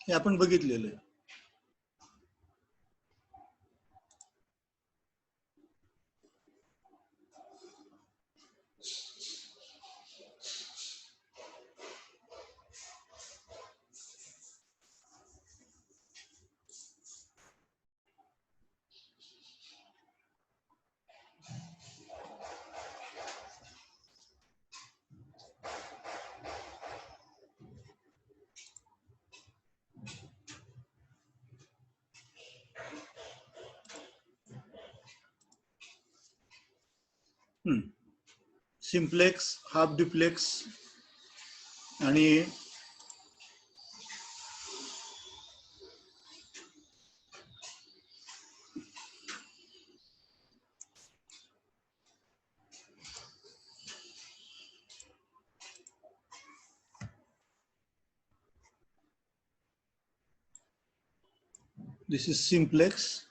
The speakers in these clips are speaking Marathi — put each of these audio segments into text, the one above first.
हे आपण बघितलेलं आहे. सिम्प्लेक्स, हाफ ड्युप्लेक्स आणि this is simplex.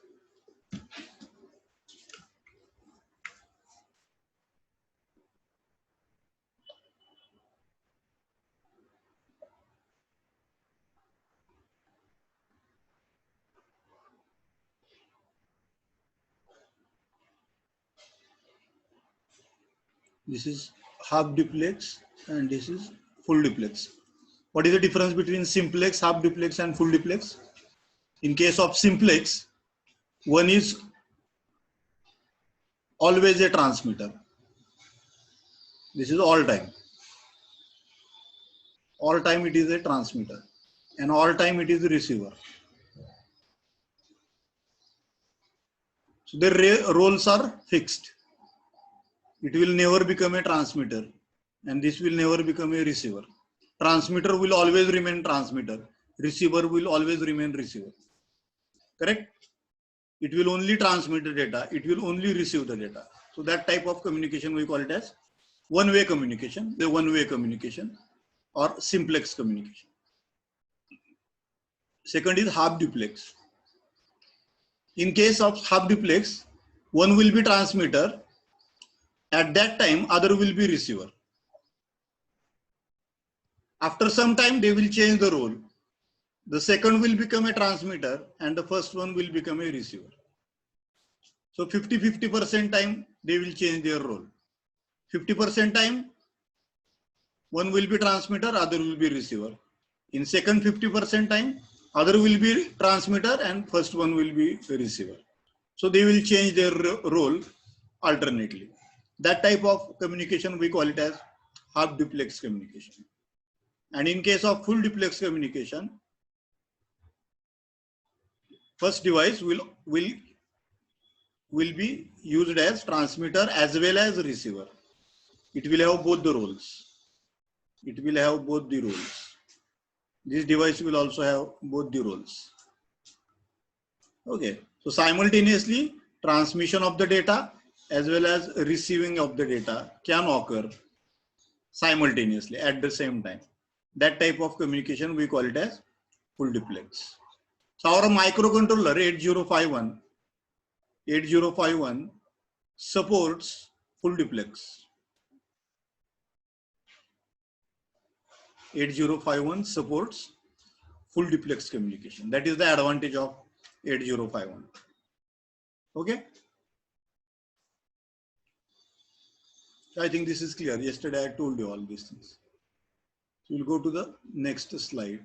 This is half duplex and this is full duplex. What is the difference between simplex, half duplex and full duplex? In case of simplex, one is always a transmitter. This is all time. All time it is a transmitter and all time it is a receiver. So their roles are fixed. It will never become a transmitter and this will never become a receiver. Transmitter will always remain transmitter. Receiver will always remain receiver. Correct? It will only transmit the data. It will only receive the data. So that type of communication we call it as one-way communication, the one-way communication or simplex communication. Second is half duplex. In case of half duplex, one will be transmitter. At that time, other will be receiver. After some time, they will change the role. The second will become a transmitter and the first one will become a receiver. So 50-50% time, they will change their role. 50% time, one will be transmitter, other will be receiver. In second 50% time, other will be transmitter and first one will be receiver. So they will change their role alternately. That type of communication we call it as half duplex communication. And in case of full duplex communication, first device will be used as transmitter as well as receiver. It will have both the roles. It will have both the roles. This device will also have both the roles. Okay, so simultaneously transmission of the data as well as receiving of the data can occur simultaneously at the same time. That type of communication we call it as full duplex. So our microcontroller 8051 supports full duplex. 8051 supports full duplex communication. That is the advantage of 8051. Okay. So I think this is clear. Yesterday I told you all these things. So we'll go to the next slide.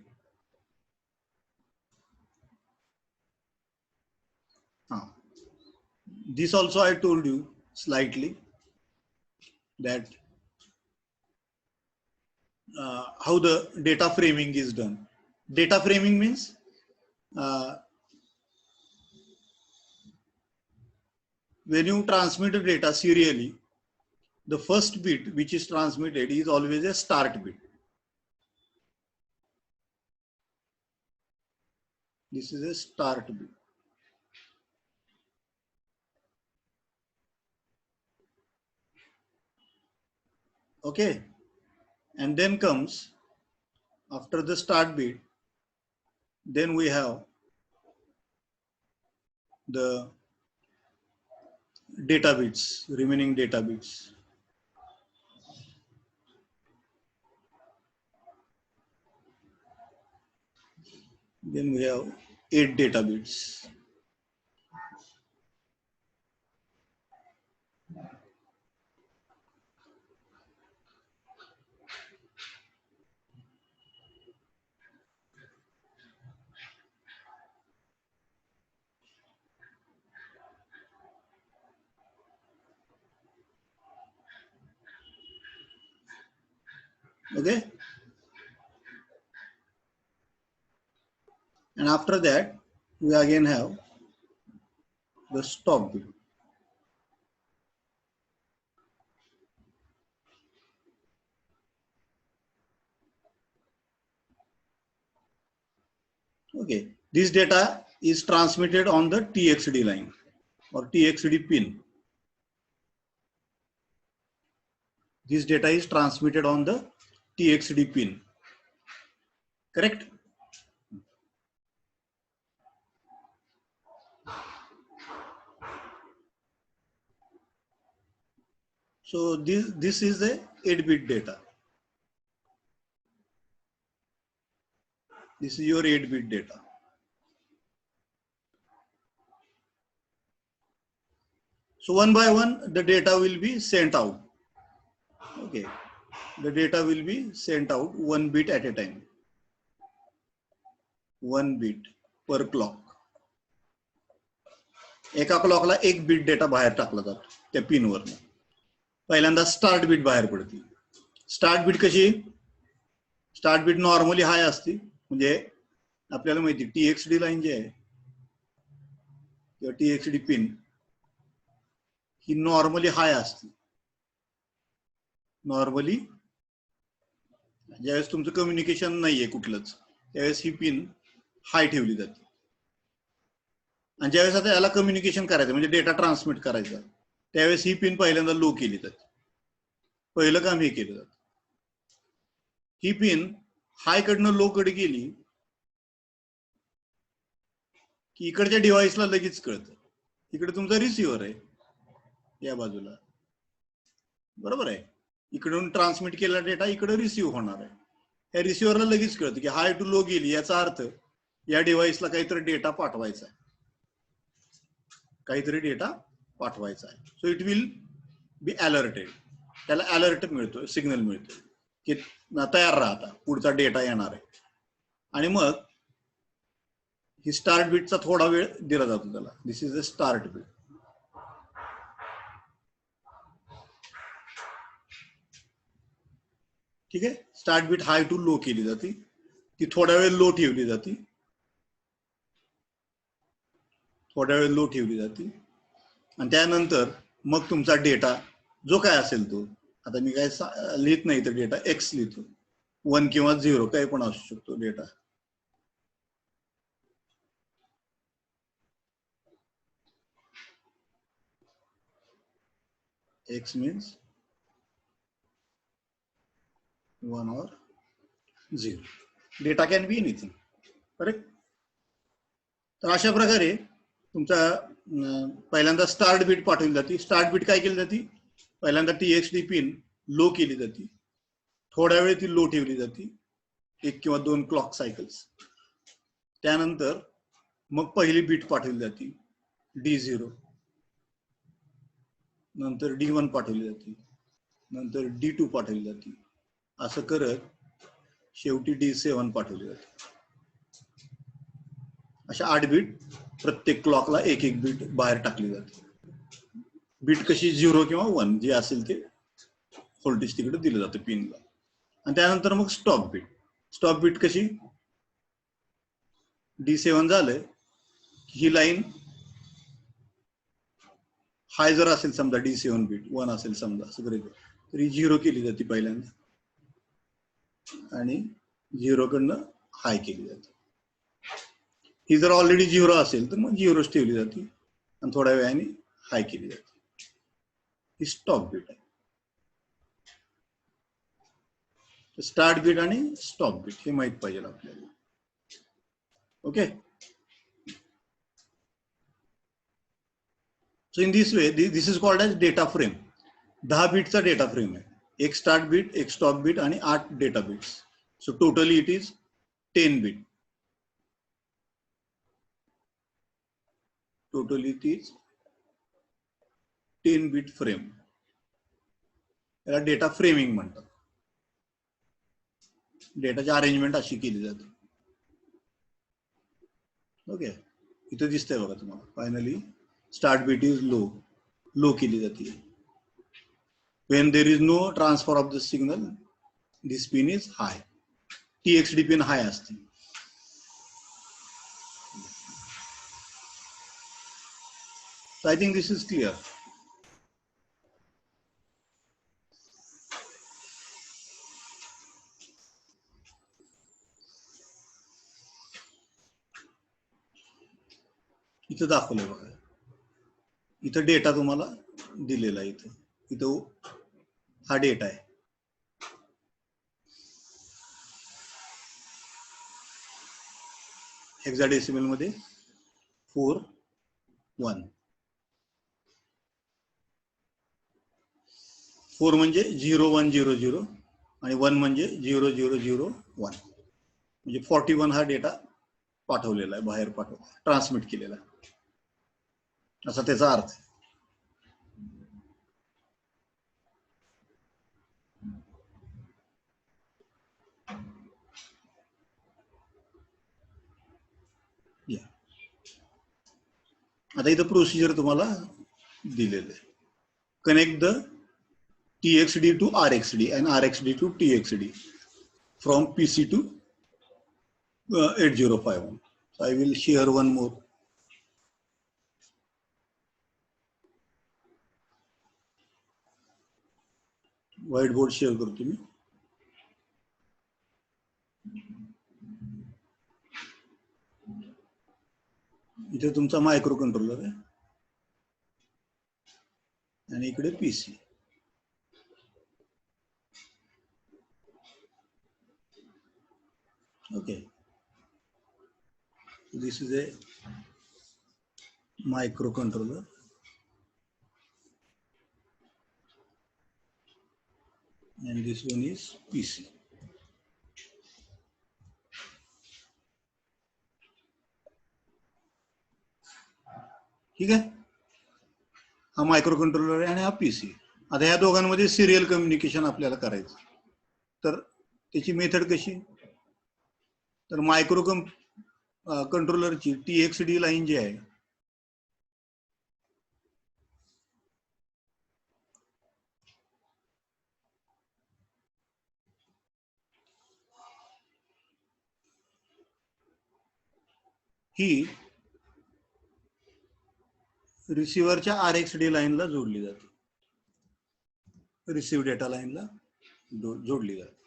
This also I told you slightly that how the data framing is done. Data framing means when you transmit the data serially, the first bit which is transmitted is always a start bit. This is a start bit. Okay. And then comes, after the start bit, then we have the data bits, remaining data bits. Then we have 8 data bits. Okay. And after that, we again have the stop bit. Okay. This data is transmitted on the TXD line or TXD pin. This data is transmitted on the TXD pin. Correct? So this is the 8-bit data. This is your 8-bit data. So one by one, the data will be sent out. Okay. The data will be sent out 1 bit at a time. 1 bit per clock. एका क्लॉकला 1 बिट डेटा बाहेर टाकला जातो त्या पिनवर. पहिल्यांदा स्टार्ट बिट बाहेर पडते. स्टार्ट बिट कशी? स्टार्ट बिट नॉर्मली हाय असते, म्हणजे आपल्याला माहिती TXD लाईन जी आहे किंवा TXD पिन ही नॉर्मली हाय असते. नॉर्मली ज्यावेळेस तुमचं कम्युनिकेशन नाहीये कुठलंच, त्यावेळेस ही पिन हाय ठेवली जाते. आणि ज्यावेळेस आता याला कम्युनिकेशन करायचं म्हणजे डेटा ट्रान्समिट करायचा, त्यावेळेस ही पिन पहिल्यांदा लो केली जाते. पहिलं काम हे केलं जातं. ही पिन हाय कडनं लो कडे गेली की इकडच्या डिव्हाइसला लगेच कळतं. इकडे तुमचा रिसिव्हर आहे या बाजूला, बरोबर आहे. इकडून ट्रान्समिट केलेला डेटा इकडे रिसिव्ह होणार आहे. या रिसिव्हरला लगेच कळतं की हाय टू लो गेली, याचा अर्थ या डिव्हाइसला काहीतरी डेटा पाठवायचा आहे. काहीतरी डेटा पाठवायचा आहे. So it will be alerted. त्याला अलर्ट मिळतो, सिग्नल मिळतो की तयार राहता, पुढचा डेटा येणार आहे. आणि मग ही स्टार्ट बिटचा थोडा वेळ दिला जातो त्याला. This is the start bit. ठीक आहे. Start bit high to low केली जाते, ती थोडा वेळ लो ठेवली जाते, थोड्या वेळ लो ठेवली जाते. आणि त्यानंतर मग तुमचा डेटा जो काय असेल तो, आता मी काय लिहित नाही तर डेटा एक्स लिहितो, 1 किंवा 0 काही पण असू शकतो data. X means 1 or 0. Data can be anything. Correct. तर अशा प्रकारे तुमचा पहिल्यांदा स्टार्ट बिट पाठवली जाते. स्टार्ट बिट काय केली जाते? पहिल्यांदा TXD पिन लो केली जाते, थोड्या वेळ ती लो ठेवली जाते, 1 किंवा 2 क्लॉक सायकल्स. त्यानंतर मग पहिली बिट पाठवली जाते D0, नंतर D1 पाठवली जाते, नंतर D2 पाठवली जाते. असं करत शेवटी D7 पाठवली जाते. अशा 8 बिट प्रत्येक क्लॉकला 1-1 बिट बाहेर टाकली जाते. बिट कशी 0 किंवा 1 जे असेल ते व्होल्टेज तिकडे दिलं जातं पिनला. आणि त्यानंतर मग स्टॉप बिट. स्टॉप बिट कशी? D7 झालंय, ही लाईन हाय जर असेल समजा, D7 बिट 1 असेल समजा, असं करायचं तरी 0 केली जाते पहिल्यांदा आणि 0 कडनं हाय केली जाते. ही जर ऑलरेडी 0 असेल तर मग 0 ठेवली जाते आणि थोड्या वेळाने हाय केली जाते. ही स्टॉप बिट आहे. स्टार्ट बिट आणि स्टॉप बिट हे माहित पाहिजे आपल्याला. Okay. So in this way this is called as data frame. 10 बिटचा डेटा फ्रेम आहे. एक स्टार्ट बिट, एक स्टॉप बिट आणि 8 data bits. So totally it is 10 bit. Totally तीच 10 बिट फ्रेम, याला डेटा फ्रेमिंग म्हणतात. डेटाची अरेंजमेंट अशी केली जाते. ओके, इथे दिसतंय बघा तुम्हाला. Finally start bit is low केली जाते. when there is no transfer of the signal, this pin is high. TXD pin high असते. So I think this is clear. इथं दाखवलंय बघा. इथं डेटा तुम्हाला दिलेला आहे. इथं हा डेटा आहे. हेक्साडेसिमल मध्ये 4 1. 4 म्हणजे 0 1 0 0 आणि 1 म्हणजे 0 0 0 1. म्हणजे 41 हा डेटा पाठवलेला आहे, बाहेर ट्रान्समिट केलेला आहे, असा त्याचा अर्थ आहे. आता इथं प्रोसिजर तुम्हाला दिलेलं आहे. Connect the TXD to RXD and RXD to TXD from PC to 8051. So I will share one more. Whiteboard share करतो मी. इथे तुमचा मायक्रो कंट्रोलर आहे आणि इकडे PC. Okay, so this is a microcontroller and this one is PC. ठीक आहे, हा मायक्रो कंट्रोलर आहे आणि हा PC. आता या दोघांमध्ये सिरियल कम्युनिकेशन आपल्याला करायचं. तर त्याची मेथड कशी? तर मायक्रो कंट्रोलरची TXD लाईन जी आहे ही रिसिव्हरच्या RXD लाईनला जोडली जाते. रिसिव्ह डेटा लाईनला जोडली जाते.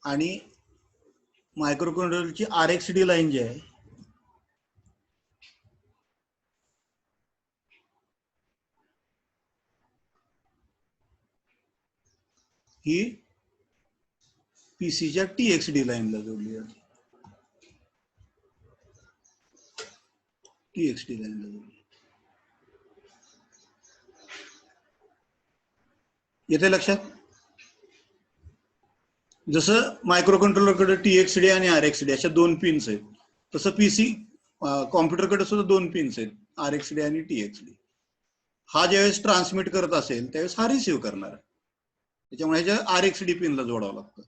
आणि मायक्रो कंट्रोलरची RXD लाईन जी आहे ही PCच्या TXD लाईनला जोडली जाते. TXD लाईनला जोडली. येते लक्षात? जसं मायक्रो कंट्रोलरकडे TXD आणि RXD अशा 2 पिन्स आहेत, तसं PC कॉम्प्युटरकडे सुद्धा 2 पिन्स आहेत, RXD आणि TXD. हा ज्यावेळेस ट्रान्समिट करत असेल त्यावेळेस हा रिसिव्ह करणार, त्याच्यामुळे ह्याच्या RXD पिनला जोडावं लागतं.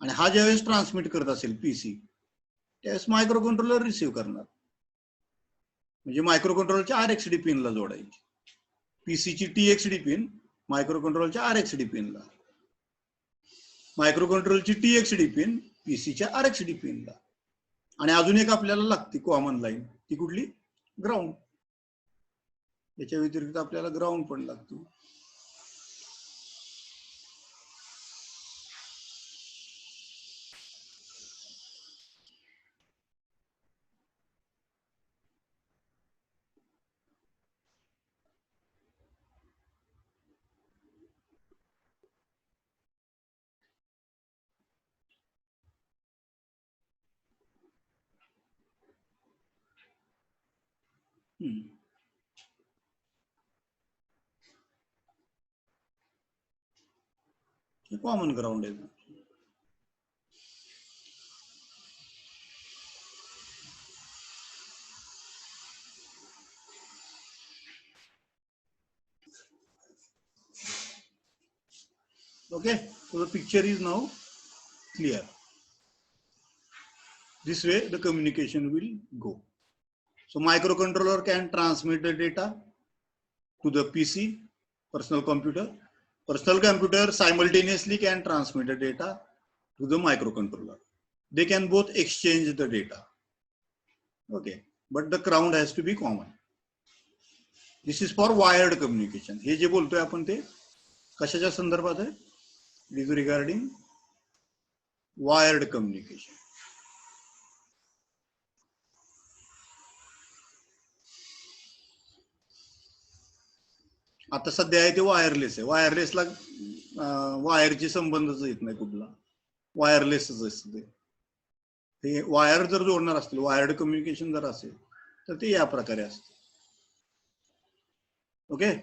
आणि हा ज्यावेळेस ट्रान्समिट करत असेल PC त्यावेळेस मायक्रो कंट्रोलर रिसिव्ह करणार. म्हणजे मायक्रो कंट्रोलरच्या RXD पिनला जोडायची. PCची TXD पिन मायक्रो कंट्रोलरच्या RXD पिनला, मायक्रो कंट्रोलरची TXD पिन PCच्या RXD पिनला. आणि अजून एक आपल्याला लागते कॉमन लाईन, ती कुठली? ग्राउंड. याच्या व्यतिरिक्त आपल्याला ग्राउंड पण लागतो. कॉमन ग्राउंड आहे. Okay, so the picture is now clear. This way the communication will go. So microcontroller can transmit the data to the PC, personal computer. Personal computer simultaneously can transmit the data to the microcontroller. They can both exchange the data. Okay, but the ground has to be common. This is for wired communication. हे जे बोलतोय आपण ते कशाच्या संदर्भात आहे? It is regarding wired communication. आता सध्या आहे ते वायरलेस आहे. वायरलेसला वायरची संबंधच येत नाही कुठला. वायरलेसच असते ते. वायर जर जोडणार असतील, वायर्ड कम्युनिकेशन जर असेल तर ते या प्रकारे असते. Okay,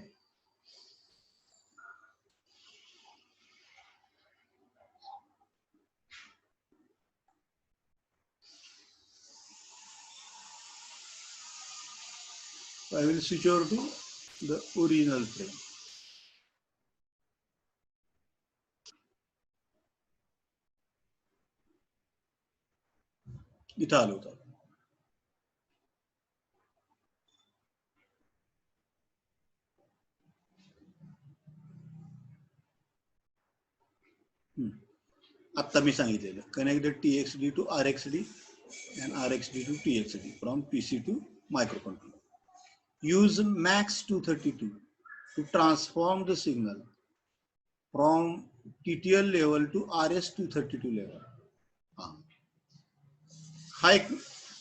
I will switch over to the original frame. इथं आलो होतो. आता मी सांगितलेलं connect the TXD to RXD and RXD to TXD from PC to microcontroller. Use MAX 232 to transform the signal from TTL level to RS 232 level. हा एक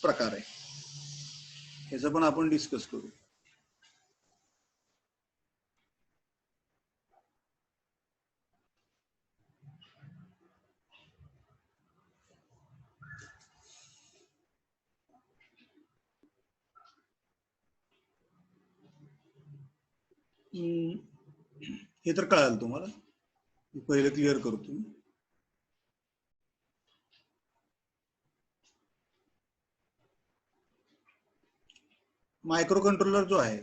प्रकार आहे, याचं पण आपण डिस्कस करू. हे तर कळालं तुम्हाला, पहिले क्लिअर करतो मी. मायक्रो कंट्रोलर जो आहे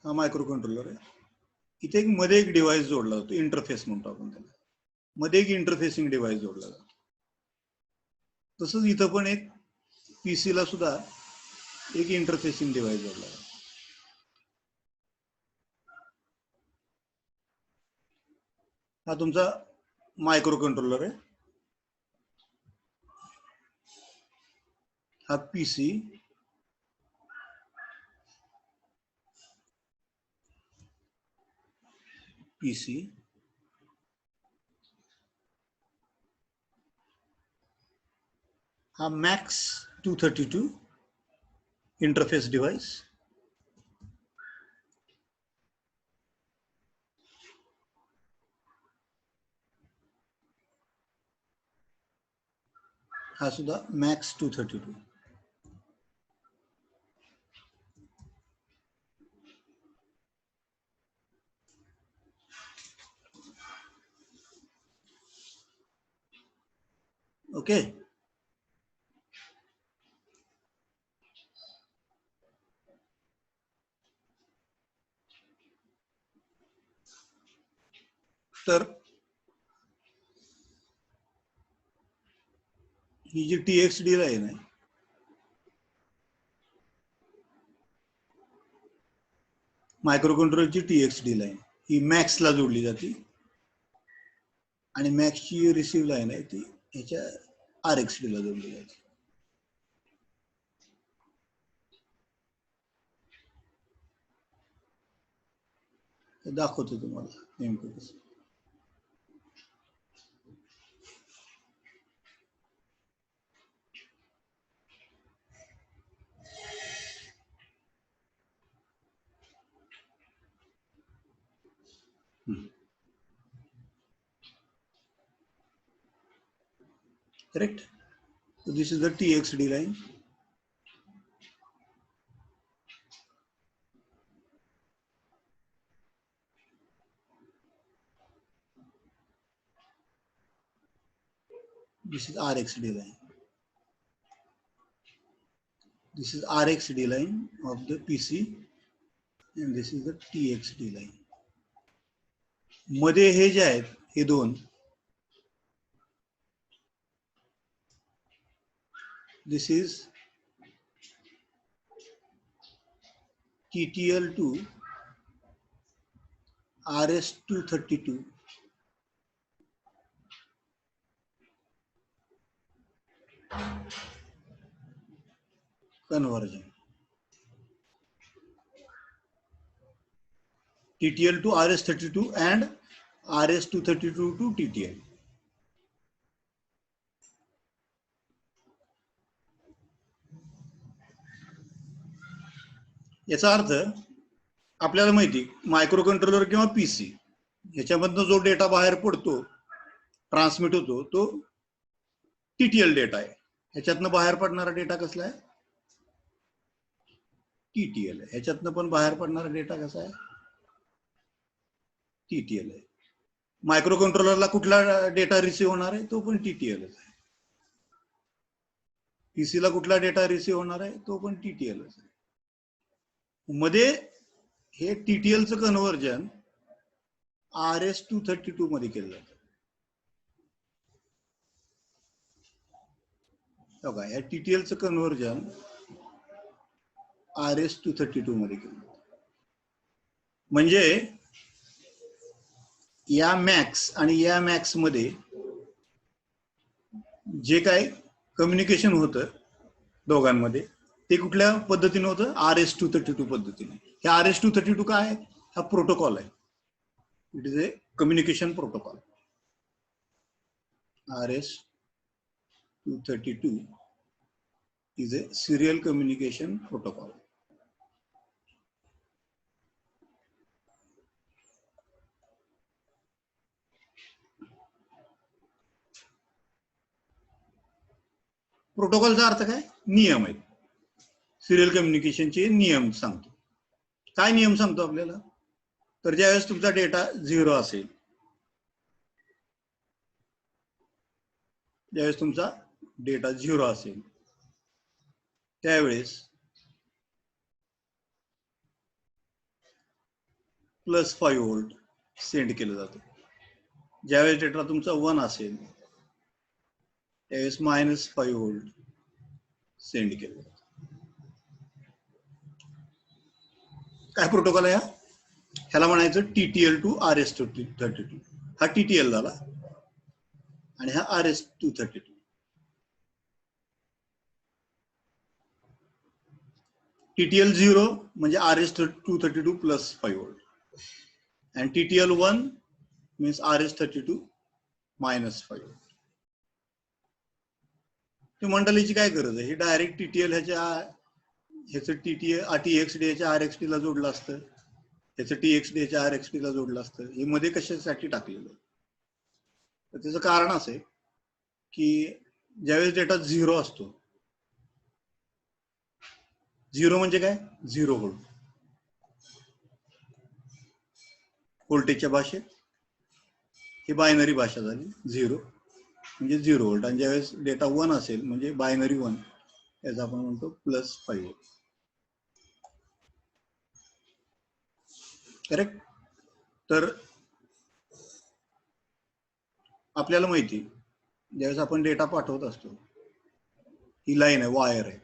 हा मायक्रो कंट्रोलर आहे. इथे एक मध्ये एक डिव्हाइस जोडला होतो, इंटरफेस म्हणतो आपण त्याला. मध्ये एक इंटरफेसिंग डिव्हाइस जोडला जातो. तसंच इथं पण एक पीसी ला सुद्धा एक इंटरफेसिंग डिव्हाइस जोडला जातो. हा तुमचा मायक्रो कंट्रोलर आहे. हा पीसी हा MAX 232 इंटरफेस डिव्हाइस. हा सुद्धा MAX 232. ओके, तर ही जी TXD लाईन आहे, मायक्रो कंट्रोलरची TXD लाईन ही MAX ला जोडली जाते आणि MAX ची रिसीव्ह लाईन आहे ती ह्याच्या RXD ला जोडली जाते. दाखवतो तुम्हाला नेमकं कसं. Correct. So this is the TXD line. This is RXD line. This is RXD line of the PC and this is the TXD line. मध्ये हे जे आहेत हे दोन this is TTL to RS-232 conversion. TTL to RS-32 and RS-232 to TTL. याचा अर्थ आपल्याला माहिती मायक्रो कंट्रोलर किंवा पीसी याच्यामधनं जो डेटा बाहेर पडतो ट्रान्समिट होतो तो टीटीएल डेटा आहे. ह्याच्यातनं बाहेर पडणारा डेटा कसला आहे? टीटीएल आहे. ह्याच्यातनं पण बाहेर पडणारा डेटा कसा आहे? टीटीएल आहे. मायक्रो कंट्रोलरला कुठला डेटा रिसीव्ह होणार आहे? तो पण टीटीएलच आहे. पीसीला कुठला डेटा रिसीव्ह होणार आहे? तो पण टीटीएलच आहे. मध्ये हे टीटीएलचं कन्व्हर्जन RS-232 मध्ये केलं जातं. बघा या टीटीएलचं कन्व्हर्जन RS-232 मध्ये केलं जातं. म्हणजे या मॅक्स आणि या मॅक्स मध्ये जे काय कम्युनिकेशन होतं दोघांमध्ये ते कुठल्या पद्धतीने होतं? RS-232 पद्धतीने. हे RS-232 काय आहे? हा प्रोटोकॉल आहे. It is a communication protocol. RS-232 is a serial communication protocol. प्रोटोकॉलचा अर्थ काय? नियम आहेत. सिरियल कम्युनिकेशनचे नियम सांगतो. काय नियम सांगतो आपल्याला? तर ज्यावेळेस तुमचा डेटा 0 असेल, ज्यावेळेस तुमचा डेटा 0 असेल त्यावेळेस +5 व्होल्ट सेंड केलं जातं. ज्यावेळेस डेटा तुमचा 1 असेल त्यावेळेस -5 व्होल्ट सेंड केलं जातं. काय प्रोटोकॉल आहे? ह्याला म्हणायचं TTL टू RS-232. हा TTL झाला आणि हा RS-232. TTL 0 म्हणजे RS-232 +5 volt and TTL 1 means RS-32 -5 volt. ते मंडळीची काय गरज आहे? हे डायरेक्ट TTL ह्याचं TXD ह्याच्या RXD ला जोडलं असतं, ह्याचं TXD ह्याच्या RXD ला जोडलं असतं. हे मध्ये कशासाठी टाकलेलं? तर त्याचं कारण असं आहे की ज्यावेळेस डेटा 0 असतो, 0 म्हणजे काय? 0 व्होल्ट. व्होल्टेजच्या भाषेत ही बायनरी भाषा झाली. 0 म्हणजे 0 व्होल्ट. आणि ज्यावेळेस डेटा 1 असेल म्हणजे बायनरी 1, याचा आपण म्हणतो +5 व्होल्ट. करेक्ट? तर आपल्याला माहिती ज्यावेळेस आपण डेटा पाठवत असतो, ही लाईन आहे, वायर आहे,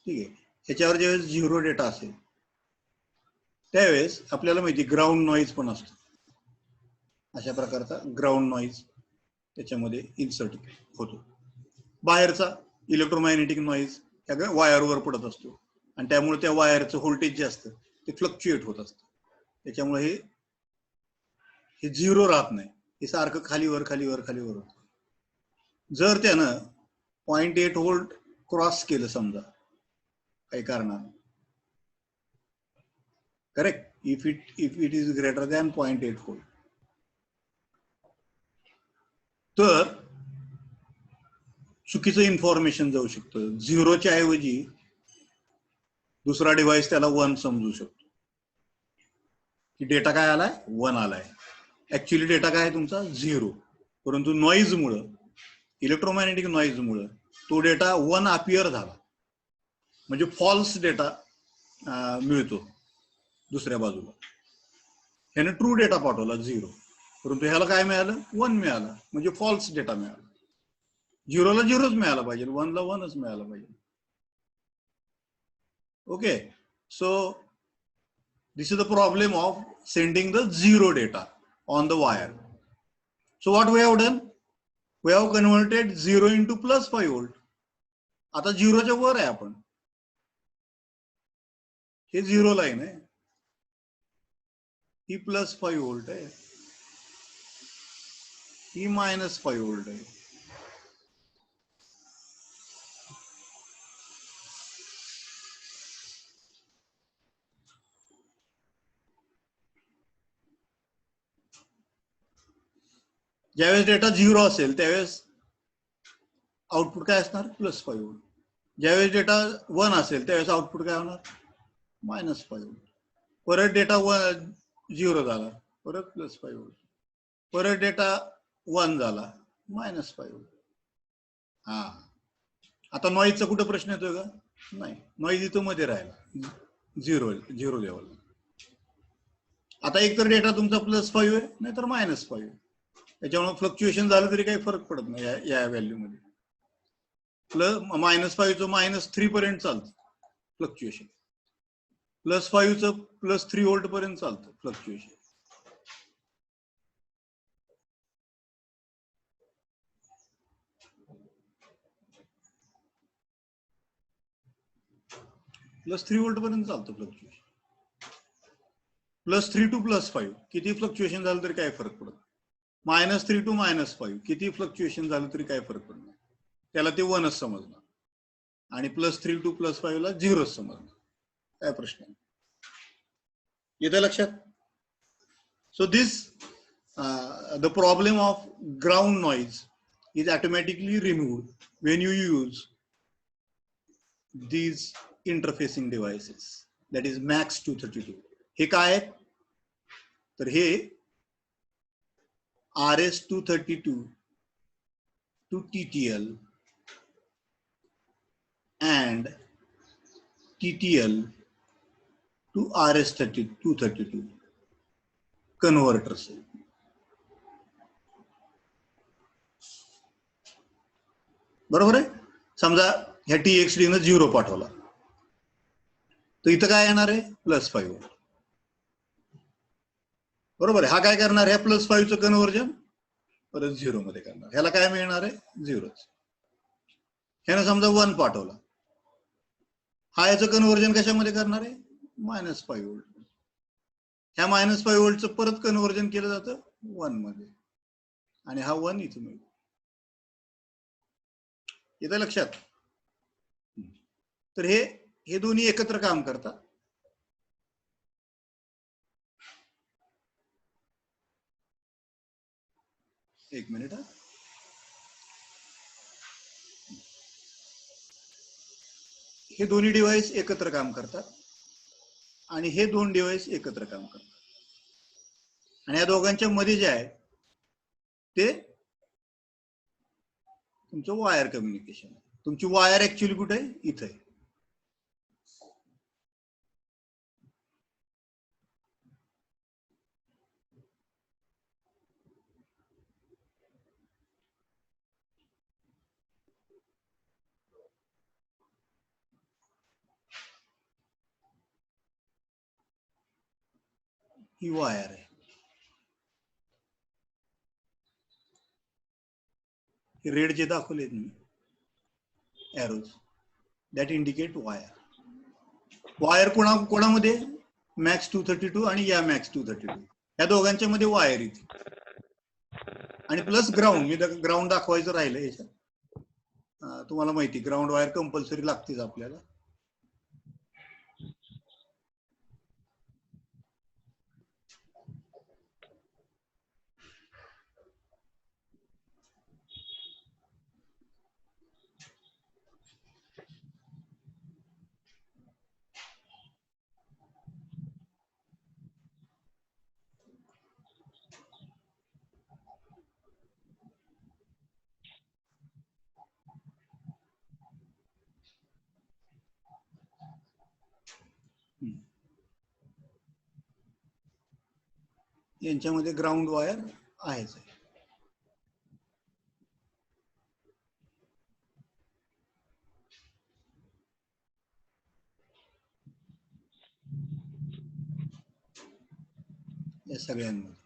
ठीक आहे. ह्याच्यावर ज्यावेळेस 0 डेटा असेल त्यावेळेस आपल्याला माहिती ग्राउंड नॉईज पण असतो. अशा प्रकारचा ग्राउंड नॉईज त्याच्यामध्ये इन्सर्ट होतो. बाहेरचा इलेक्ट्रोमॅग्नेटिक नॉईज त्या वायरवर पडत असतो आणि त्यामुळे त्या वायरचं व्होल्टेज जे असतं ते फ्लक्च्युएट होत असतं. त्याच्यामुळे हे 0 राहत नाही, हे सारखं खालीवर खालीवर खालीवर होतं. जर त्यानं 0.8 व्होल्ट क्रॉस केलं समजा काही कारणाने, correct, if it is greater than 0.8 volt, तर चुकीचं इन्फॉर्मेशन जाऊ शकतं. 0च्या ऐवजी दुसरा डिव्हाइस त्याला 1 समजू शकतो की डेटा काय आलाय? 1 आलाय. ऍक्च्युअली डेटा काय आहे तुमचा? 0. परंतु नॉईजमुळं, इलेक्ट्रोमॅग्नेटिक नॉईजमुळं तो डेटा 1 अपियर झाला, म्हणजे फॉल्स डेटा मिळतो दुसऱ्या बाजूला. ह्याने ट्रू डेटा पाठवला 0. परंतु ह्याला काय मिळालं 1 मिळालं म्हणजे फॉल्स डेटा मिळाला. 0ला 0च मिळाला पाहिजे, 1ला 1च मिळाला पाहिजे. Okay, so this is the problem of sending the 0 data on the wire. So what we have done? We have converted 0 into plus 5 volt. आता 0च्या वर आहे आपण, हे 0 लाईन आहे, ही प्लस 5 वोल्ट आहे, ही मायनस 5 वोल्ट आहे. ज्यावेळेस डेटा 0 असेल त्यावेळेस आउटपुट काय असणार? Plus 5 volt. ज्यावेळेस डेटा 1 असेल त्यावेळेस आउटपुट काय होणार? Minus 5 volt. परत डेटा 0 झाला, परत प्लस 5 वोल्ट. परत डेटा 1 झाला, मायनस 5 वोल्ट. हा, आता नॉईजचा कुठं प्रश्न येतोय का? नाही, नॉईज इथं मध्ये राहिला, 0 लेवल. आता एक तर डेटा तुमचा प्लस 5 आहे, नाही तर मायनस 5 आहे. त्याच्यामुळे फ्लक्च्युएशन झालं तरी काही फरक पडत नाही या व्हॅल्यू मध्ये. -5चं -3 पर्यंत चालतं फ्लक्च्युएशन, +5चं +3 वोल्ट पर्यंत चालतं फ्लक्च्युएशन. +3 वोल्ट पर्यंत चालतं फ्लक्च्युएशन. +3 to +5 किती फ्लक्च्युएशन झालं तरी काय फरक पडत नाही. -3 to -5 किती फ्लक्च्युएशन झालं तरी काय फरक पडत नाही, त्याला ते 1च समजणार. आणि +3 to +5 ला 0च समजणार, काय प्रश्न नाही. येतं लक्षात? So this the problem of ground noise is automatically removed when you use these interfacing devices, that is MAX 232. हे काय आहे? तर हे RS-232 to TTL and TTL to RS-232 converters. बरोबर आहे. समजा ह्या TXD न 0 पाठवला तर इथं काय येणार आहे? +5 वोल्ट. बरोबर आहे. हा काय करणार? ह्या +5चं कन्व्हर्जन परत 0 मध्ये करणार. ह्याला काय मिळणार आहे? 0च. ह्यानं समजा 1 पाठवला, हा याचं कन्व्हर्जन कशामध्ये करणार आहे? -5 वोल्ट. ह्या -5 वोल्टचं परत कन्व्हर्जन केलं जातं 1 मध्ये, आणि हा 1 इथे मिळतो. येतं लक्षात? तर हे दोन्ही एकत्र काम करतात. एक मिनिट. हे दोन्ही डिव्हाइस एकत्र काम करतात आणि हे 2 डिव्हाइस एकत्र काम करतात, आणि या दोघांच्या मध्ये जे आहे ते तुमचं वायर कम्युनिकेशन. तुमची वायर ऍक्च्युअली कुठे आहे? इथे आहे. ही वायर आहे. रेड जे दाखवले arrows, that indicate wire. Wire कोणामध्ये? MAX 232 आणि या MAX 232, या दोघांच्या मध्ये वायर येते. आणि प्लस ग्राउंड, मी ग्राउंड दाखवायचं राहिलं याच्यात. तुम्हाला माहिती ग्राउंड वायर कंपल्सरी लागतेच आपल्याला. यांच्यामध्ये ग्राउंड वायर आहेच. या सगळ्यांमध्ये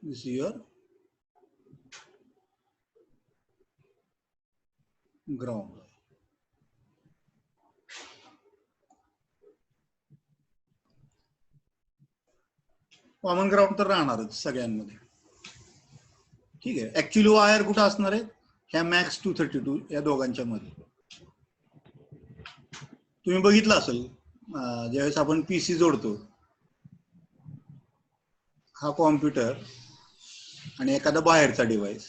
this is your ground. Common ground तर राहणारच सगळ्यांमध्ये. ठीक आहे. ऍक्च्युअली वायर कुठं असणार आहे? ह्या मॅक्स 232 या दोघांच्या मध्ये. तुम्ही बघितलं असेल ज्यावेळेस आपण पीसी जोडतो, हा कॉम्प्युटर आणि एखादा बाहेरचा डिव्हाइस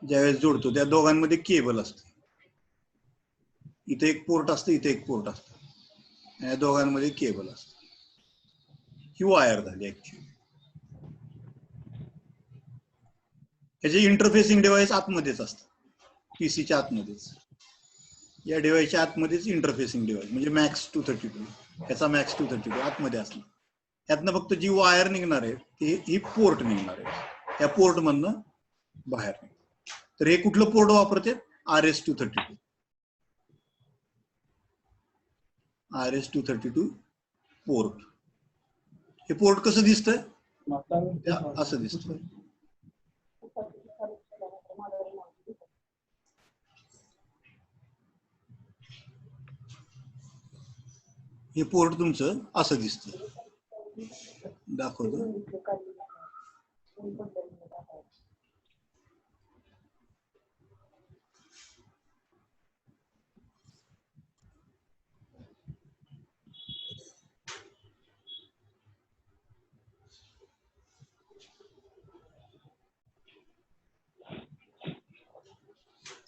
ज्यावेळेस जोडतो त्या दोघांमध्ये केबल असते. इथे एक पोर्ट असतं, इथे एक पोर्ट असतं, या दोघांमध्ये केबल असतं. ही वायर झाली ऍक्च्युअली. ह्याचे इंटरफेसिंग डिव्हाइस आतमध्येच असतं, पीसीच्या आतमध्येच. या डिव्हाइसच्या आतमध्येच इंटरफेसिंग डिव्हाइस म्हणजे मॅक्स 232, ह्याचा मॅक्स 232 आतमध्ये असणार. यातनं फक्त जी वायर निघणार आहे ती ही पोर्ट निघणार आहे, त्या पोर्ट मधनं बाहेर. तर हे कुठलं पोर्ट वापरते? RS-232. RS-232 port. हे पोर्ट कसं दिसतंय? असं दिसतंय. हे पोर्ट तुमचं असं दिसतं. दाखवतो.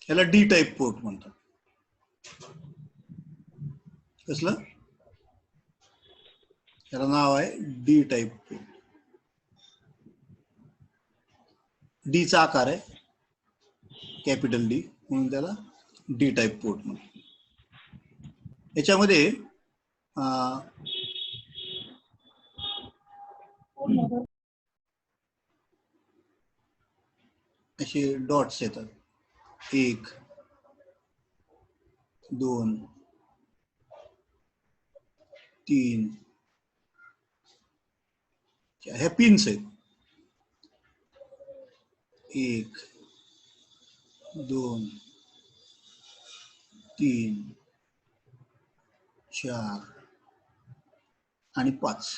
ह्याला डी टाईप पोर्ट म्हणतात. कसलं? त्याला नाव आहे डी टाईप पोर्ट. डी चा आकार आहे, कॅपिटल डी, म्हणून त्याला डी टाईप पोर्ट म्हणतात. याच्यामध्ये असे डॉट्स येतात, 1 2 3. ह्या पिन्स आहेत, 1 2 3 4 आणि 5.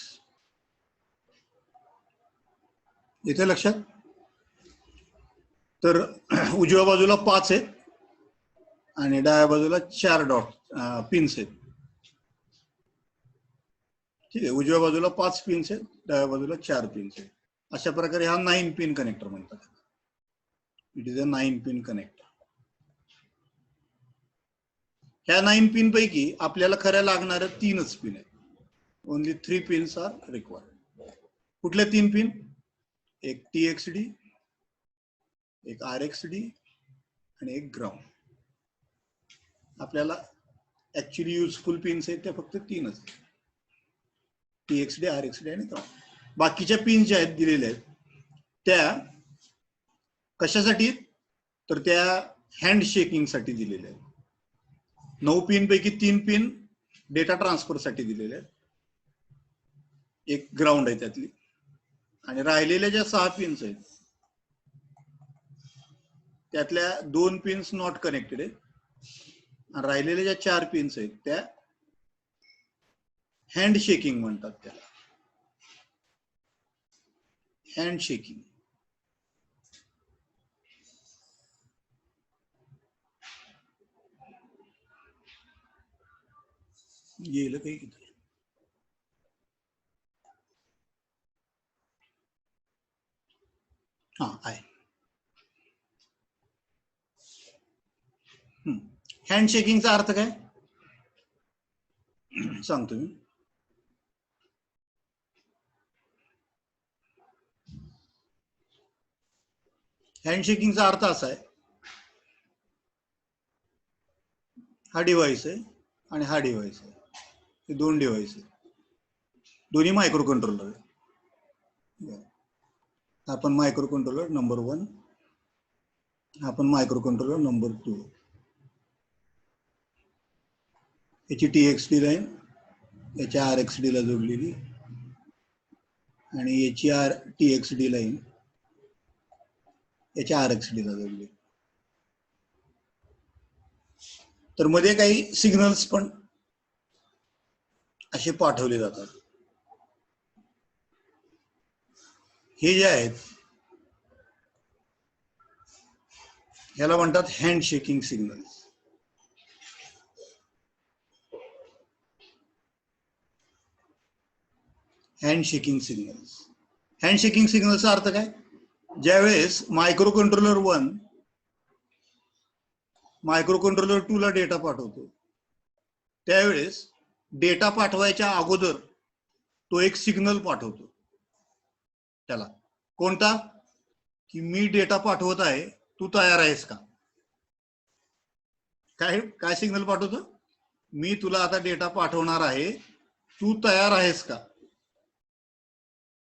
इथे लक्षात. तर उजव्या बाजूला 5 आहेत आणि डाव्या बाजूला 4 डॉट पिन्स आहेत. ठीक आहे. उजव्या बाजूला 5 पिन्स आहेत, डाव्या बाजूला 4 पिन्स आहेत. अशा प्रकारे हा 9 पिन कनेक्टर म्हणतात. It is a 9 pin connector. ह्या 9 पिन पैकी आपल्याला खऱ्या लागणाऱ्या 3च पिन आहेत. Only 3 pins are required. कुठल्या 3 पिन? एक TXD, एक RXD आणि एक ग्राउंड. आपल्याला ऍक्च्युअली युजफुल पिन्स आहेत त्या फक्त 3च, TXD, RXD आणि ग्राउंड. बाकीच्या पिन्स ज्या आहेत दिलेल्या आहेत त्या कशासाठी? तर त्या हँड शेकिंग साठी दिलेल्या आहेत. 9 पिन पैकी 3 पिन डेटा ट्रान्सफर साठी दिलेले आहेत, एक ग्राउंड आहे त्यातली, आणि राहिलेल्या ज्या 6 पिन्स आहेत त्यातल्या 2 पिन्स नॉट कनेक्टेड आहेत, आणि राहिलेल्या ज्या 4 पिन्स आहेत त्या हँड शेकिंग म्हणतात त्याला. Hand shaking. गेलं काही किती? हा आहे. हँड शेकिंगचा अर्थ काय सांगतो मी. हँडशेकिंगचा अर्थ असा आहे, हा डिव्हाइस आहे आणि हा डिव्हाइस आहे, हे दोन डिव्हाइस आहे, दोन्ही मायक्रो कंट्रोलर आहे. आपण मायक्रो कंट्रोलर नंबर 1, आपण मायक्रो कंट्रोलर नंबर 2. याची TXD लाईन याच्या RXD ला जोडलेली आणि याची TXD लाईन याच्या RXD ला जोडली. तर मध्ये काही सिग्नल्स पण असे पाठवले जातात. हे जे आहेत ह्याला म्हणतात हँडशेकिंग सिग्नल्स. हँडशेकिंग सिग्नल्स. हँडशेकिंग सिग्नलचा अर्थ काय? ज्यावेळेस मायक्रो कंट्रोलर 1 मायक्रो कंट्रोलर 2 ला डेटा पाठवतो, त्यावेळेस डेटा पाठवायच्या अगोदर तो एक सिग्नल पाठवतो त्याला. कोणता? की मी डेटा पाठवत आहे, तू तयार आहेस का? काय सिग्नल पाठवतो? मी तुला आता डेटा पाठवणार आहे, तू तयार आहेस का?